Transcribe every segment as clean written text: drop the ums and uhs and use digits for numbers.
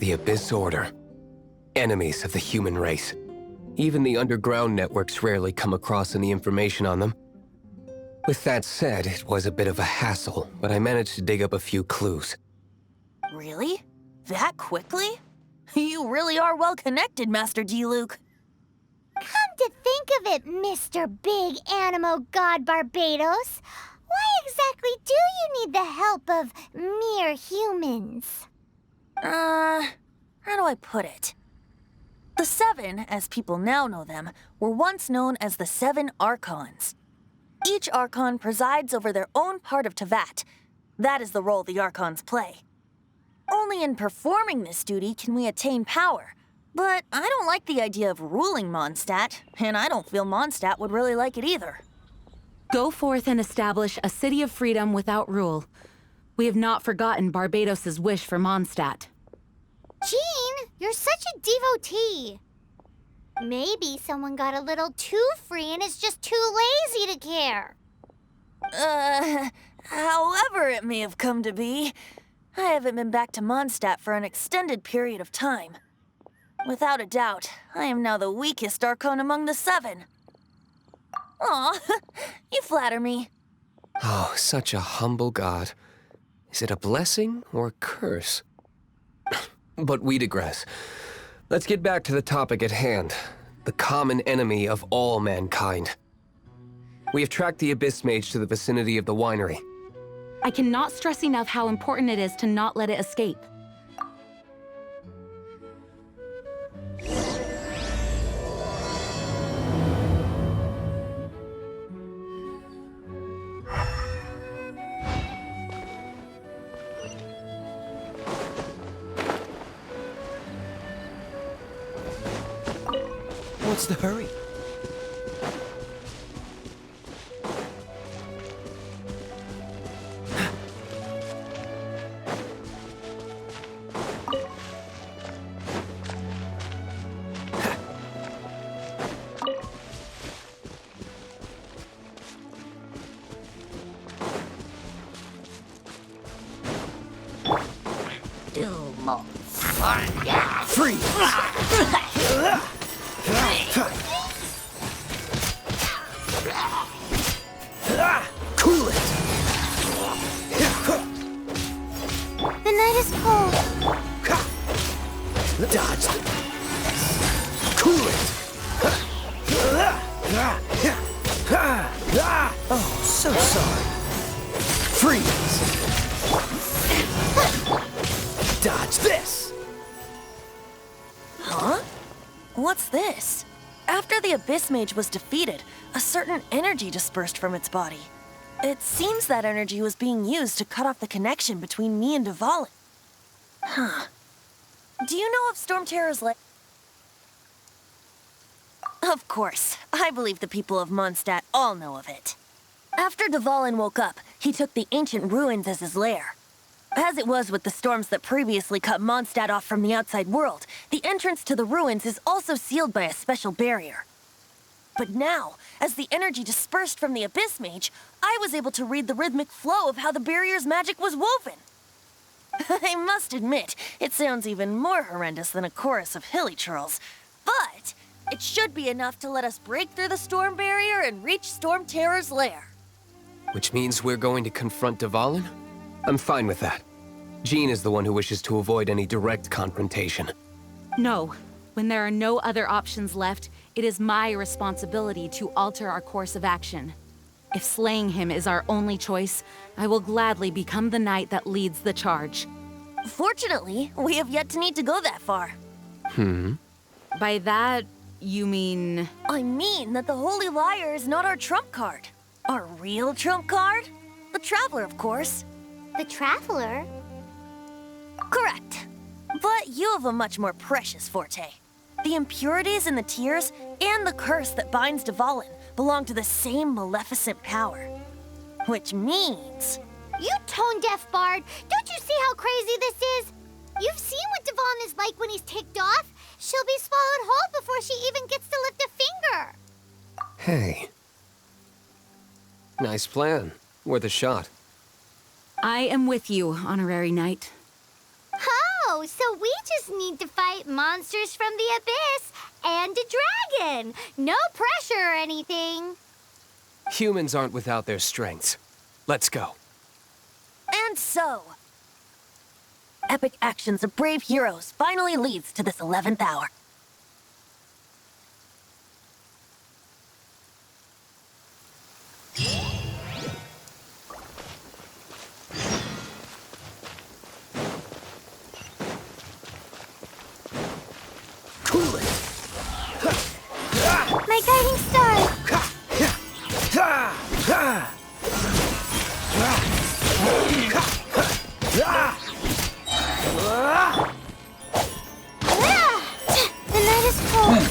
The Abyss Order. Enemies of the human race. Even the underground networks rarely come across any information on them. With that said, it was a bit of a hassle, but I managed to dig up a few clues. Really? That quickly? You really are well connected, Master D-Luke. Come to think of it, Mr. Big Animo God Barbados, why exactly do you need the help of mere humans? How do I put it? The Seven, as people now know them, were once known as the Seven Archons. Each Archon presides over their own part of Teyvat. That is the role the Archons play. Only in performing this duty can we attain power. But I don't like the idea of ruling Moндштат, and I don't feel Moндштат would really like it either. Go forth and establish a city of freedom without rule. We have not forgotten Barbados' wish for Moндштат. Jean, you're such a devotee. Maybe someone got a little too free and is just too lazy to care. However it may have come to be, I haven't been back to Moндштат for an extended period of time. Without a doubt, I am now the weakest Archon among the Seven. Aw, you flatter me. Oh, such a humble god. Is it a blessing or a curse? But we digress. Let's get back to the topic at hand. The common enemy of all mankind. We have tracked the Abyss Mage to the vicinity of the winery. I cannot stress enough how important it is to not let it escape. What's the hurry? Freeze! Cool it! The night is cold. Dodge! Cool it! Oh, so sorry. Freeze! Dodge this! Huh? What's this? After the Abyss Mage was defeated, a certain energy dispersed from its body. It seems that energy was being used to cut off the connection between me and Dvalin. Huh. Do you know of Storm Terror's Of course. I believe the people of Moндштат all know of it. After Dvalin woke up, he took the ancient ruins as his lair. As it was with the storms that previously cut Moндштат off from the outside world, the entrance to the ruins is also sealed by a special barrier. But now, as the energy dispersed from the Abyss Mage, I was able to read the rhythmic flow of how the barrier's magic was woven. I must admit, it sounds even more horrendous than a chorus of hilly churls, but it should be enough to let us break through the storm barrier and reach Storm Terror's lair. Which means we're going to confront Dvalin? I'm fine with that. Jean is the one who wishes to avoid any direct confrontation. No. When there are no other options left, it is my responsibility to alter our course of action. If slaying him is our only choice, I will gladly become the knight that leads the charge. Fortunately, we have yet to need to go that far. By that, you mean... I mean that the Holy Liar is not our trump card. Our real trump card? The Traveler, of course. The Traveler? Correct. But you have a much more precious forte. The impurities in the tears and the curse that binds Dvalin belong to the same maleficent power. Which means... You tone-deaf bard! Don't you see how crazy this is? You've seen what Dvalin is like when he's ticked off. She'll be swallowed whole before she even gets to lift a finger. Hey. Nice plan. Worth a shot. I am with you, Honorary Knight. Oh, Oh, so we just need to fight monsters from the abyss and a dragon. No pressure or anything. Humans aren't without their strengths. Let's go. And so, epic actions of brave heroes finally leads to this 11th hour. Cool it. My guiding star. The night is cold.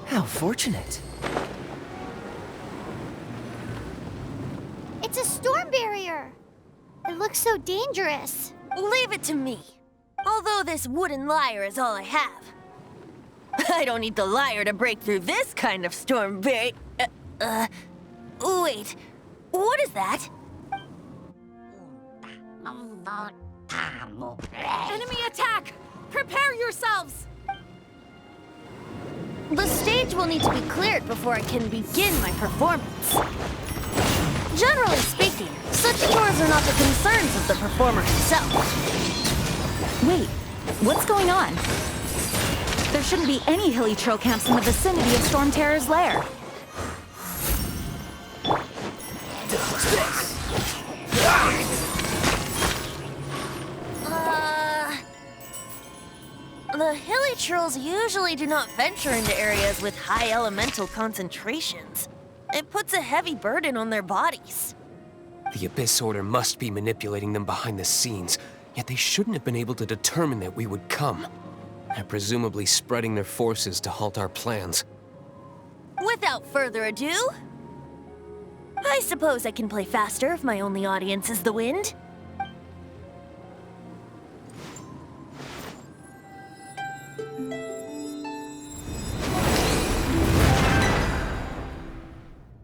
How fortunate. It's a storm barrier. It looks so dangerous. Leave it to me. Although this wooden lyre is all I have. I don't need the lyre to break through this kind of storm wait, what is that? Enemy attack! Prepare yourselves! The stage will need to be cleared before I can begin my performance. Generally speaking, such chores are not the concerns of the performer himself. Wait, what's going on? There shouldn't be any hilly trail camps in the vicinity of Storm Terror's lair. The hilly trolls usually do not venture into areas with high elemental concentrations. It puts a heavy burden on their bodies. The Abyss Order must be manipulating them behind the scenes, yet they shouldn't have been able to determine that we would come. They're presumably spreading their forces to halt our plans. Without further ado, I suppose I can play faster if my only audience is the wind.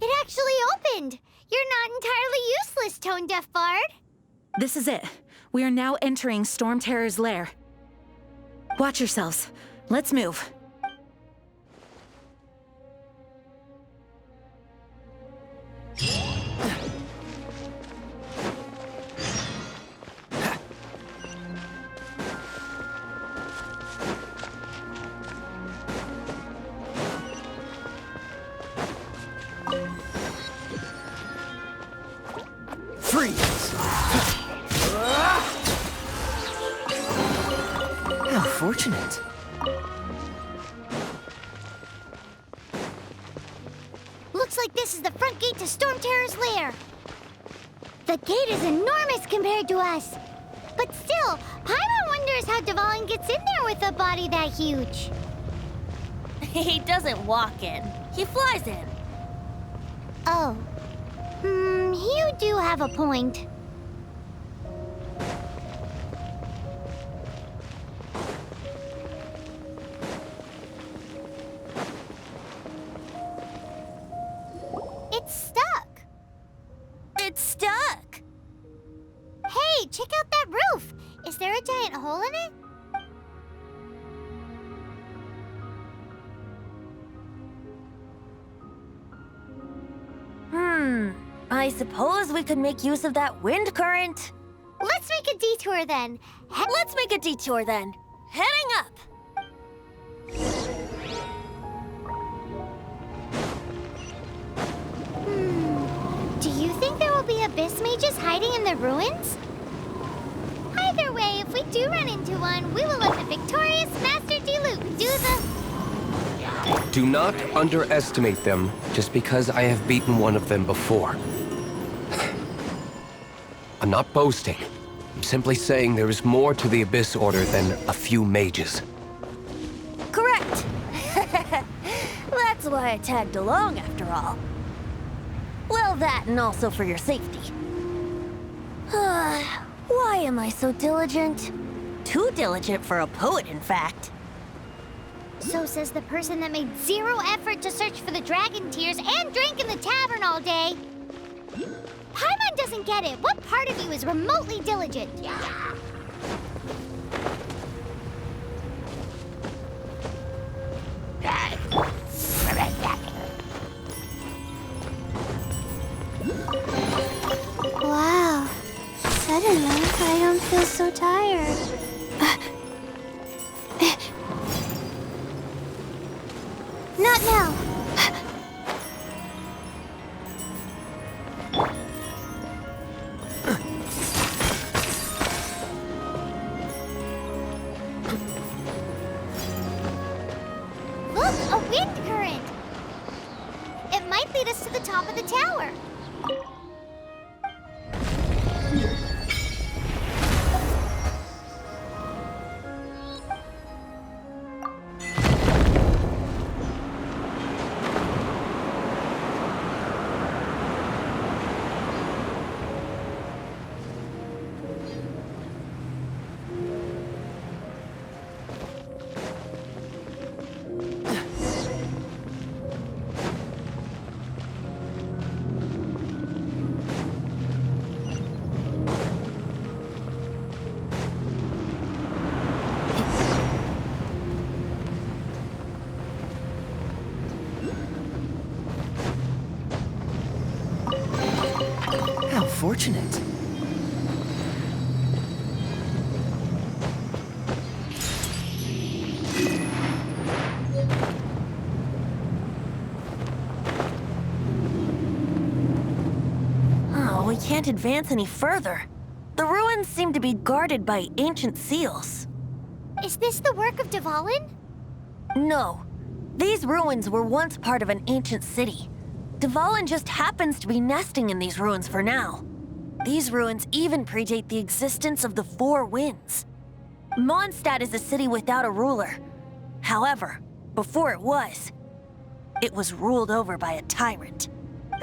It actually opened. You're not entirely useless, Tone Deaf Bard. This is it. We are now entering Storm Terror's lair. Watch yourselves. Let's move. Freeze! How fortunate. Looks like this is the front gate to Storm Terror's lair. The gate is enormous compared to us. But still, Paimon wonders how Dvalin gets in there with a body that huge. He doesn't walk in, he flies in. Oh. You do have a point. It's stuck. It's stuck. Hey, check out that roof. Is there a giant hole in it? I suppose we could make use of that wind current. Let's make a detour then. Let's make a detour then. Heading up. abyss mages hiding in the ruins? Either way, if we do run into one, we will let the victorious Master D-Luke do the... Do not underestimate them just because I have beaten one of them before. I'm not boasting. I'm simply saying there is more to the Abyss Order than a few mages. Correct. That's why I tagged along, after all. Well, that and also for your safety. Why am I so diligent? Too diligent for a poet, in fact. So says the person that made zero effort to search for the dragon tears and drank in the tavern all day. Paimon doesn't get it. What part of you is remotely diligent? Wow. Suddenly, I don't feel so tired. Not now. Look, a wind current. It might lead us to the top of the tower. How fortunate. Oh, we can't advance any further. The ruins seem to be guarded by ancient seals. Is this the work of Dvalin? No. These ruins were once part of an ancient city. Dvalin just happens to be nesting in these ruins for now. These ruins even predate the existence of the Four Winds. Mondstadt is a city without a ruler. However, before it was ruled over by a tyrant.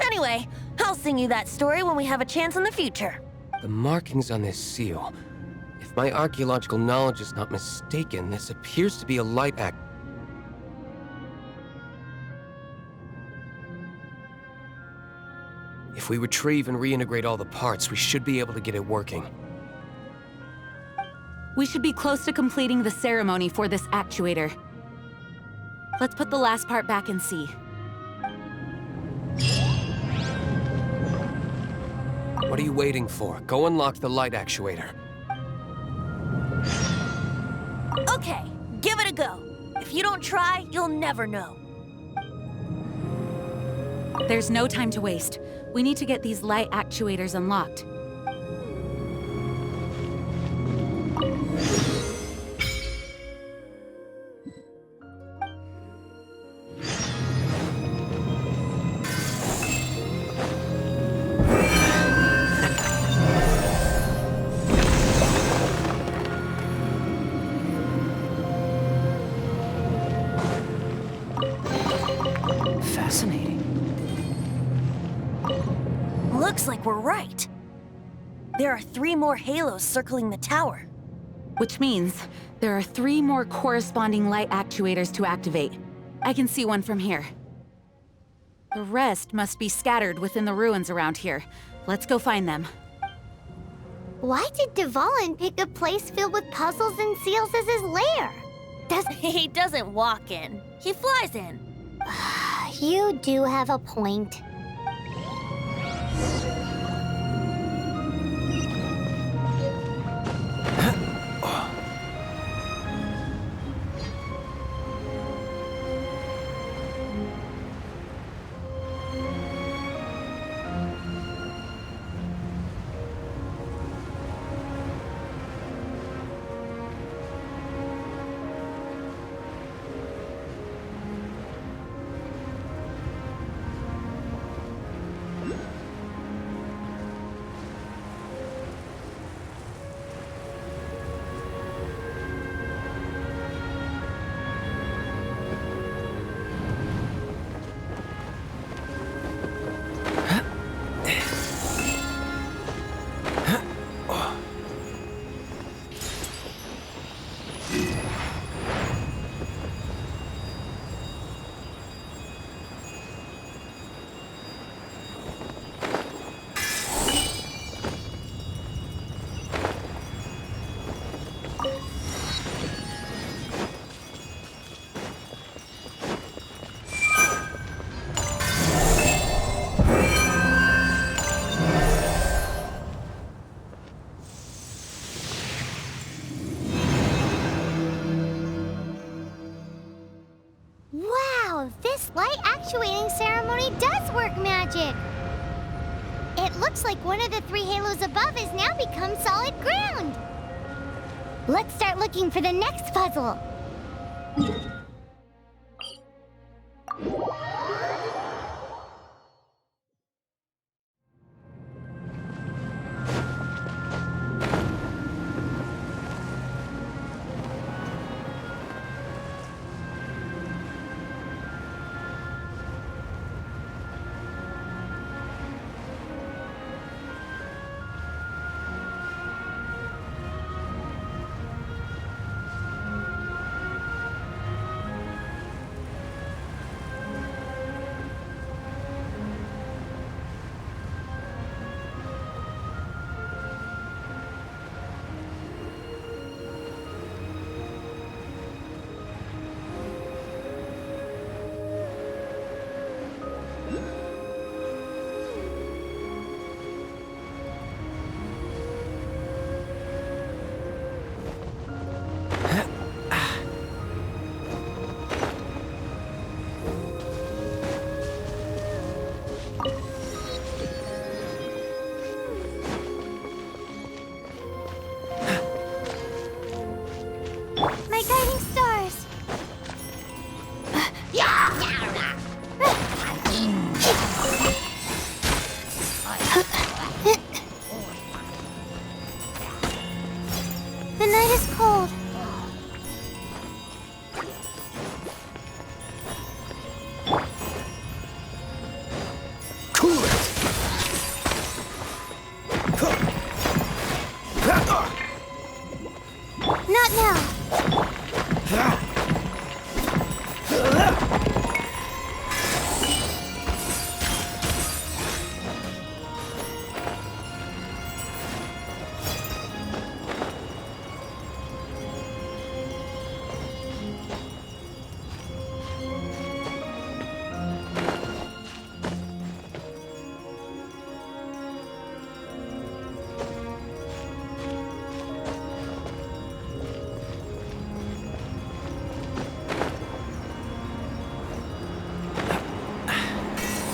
Anyway, I'll sing you that story when we have a chance in the future. The markings on this seal. If my archaeological knowledge is not mistaken, this appears to be a light act. If we retrieve and reintegrate all the parts, we should be able to get it working. We should be close to completing the ceremony for this actuator. Let's put the last part back and see. What are you waiting for? Go unlock the light actuator. Okay, give it a go. If you don't try, you'll never know. There's no time to waste. We need to get these light actuators unlocked. Fascinating. Looks like we're right. There are 3 more halos circling the tower. Which means there are 3 more corresponding light actuators to activate. I can see one from here. The rest must be scattered within the ruins around here. Let's go find them. Why did Dvalin pick a place filled with puzzles and seals as his lair? He doesn't walk in. He flies in. You do have a point. light actuating ceremony does work magic. It looks like one of the 3 halos above has now become solid ground. Let's start looking for the next puzzle. My guiding stars. The night is cold. Cool it! Not now.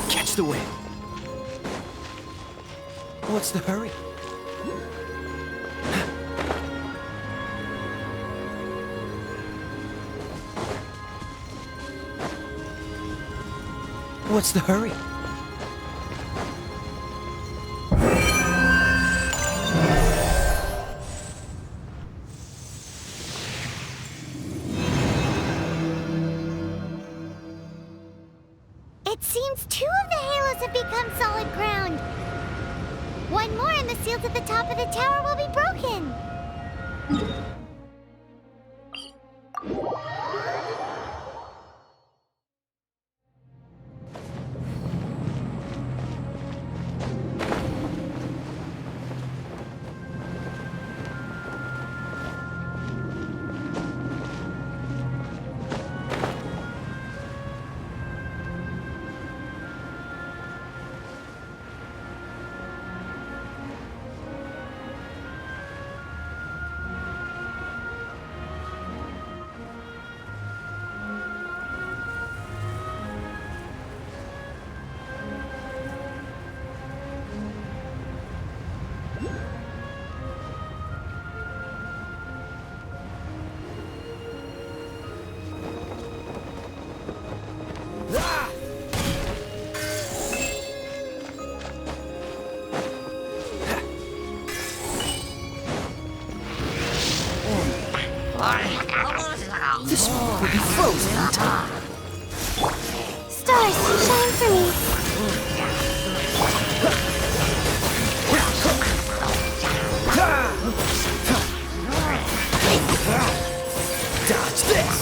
Catch the wind. What's the hurry? What's the hurry? It seems 2 of the halos have become solid ground. One more and the seal to the top of the tower will be broken. This one will be frozen in time. Stars, shine for me. Dodge this!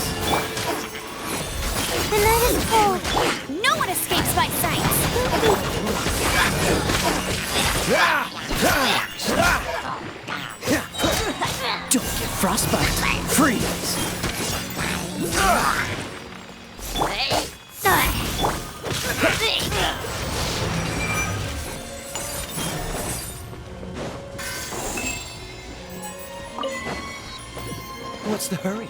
The night is cold. No one escapes my sight! Don't get frostbite. Freeze! What's the hurry?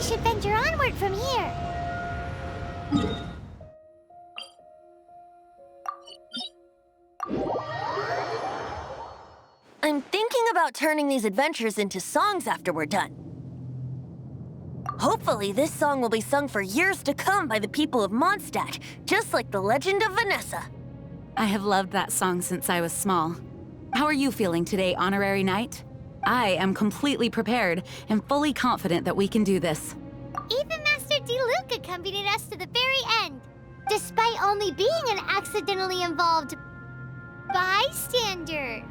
we should venture onward from here. I'm thinking about turning these adventures into songs after we're done. Hopefully, this song will be sung for years to come by the people of Moндштат, just like the legend of Vanessa. I have loved that song since I was small. How are you feeling today, Honorary Knight? I am completely prepared and fully confident that we can do this. Even Master Diluc accompanied us to the very end, despite only being an accidentally involved bystander.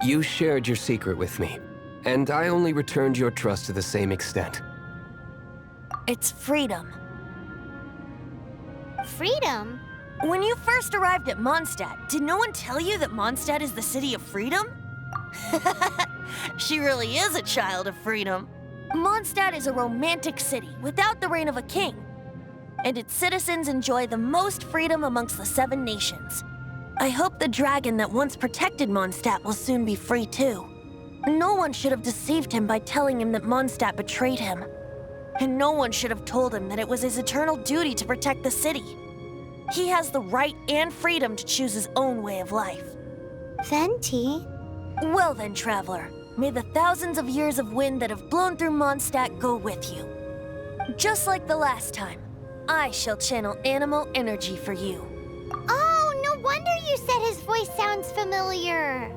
You shared your secret with me, and I only returned your trust to the same extent. It's freedom. Freedom? When you first arrived at Moндштат, did no one tell you that Moндштат is the city of freedom? She really is a child of freedom. Moндштат is a romantic city without the reign of a king, and its citizens enjoy the most freedom amongst the 7 nations. I hope the dragon that once protected Moндштат will soon be free too. No one should have deceived him by telling him that Moндштат betrayed him. And no one should have told him that it was his eternal duty to protect the city. He has the right and freedom to choose his own way of life. Venti? Well then, traveler, may the thousands of years of wind that have blown through Moндштат go with you. Just like the last time, I shall channel animal energy for you. Oh, no wonder you said his voice sounds familiar.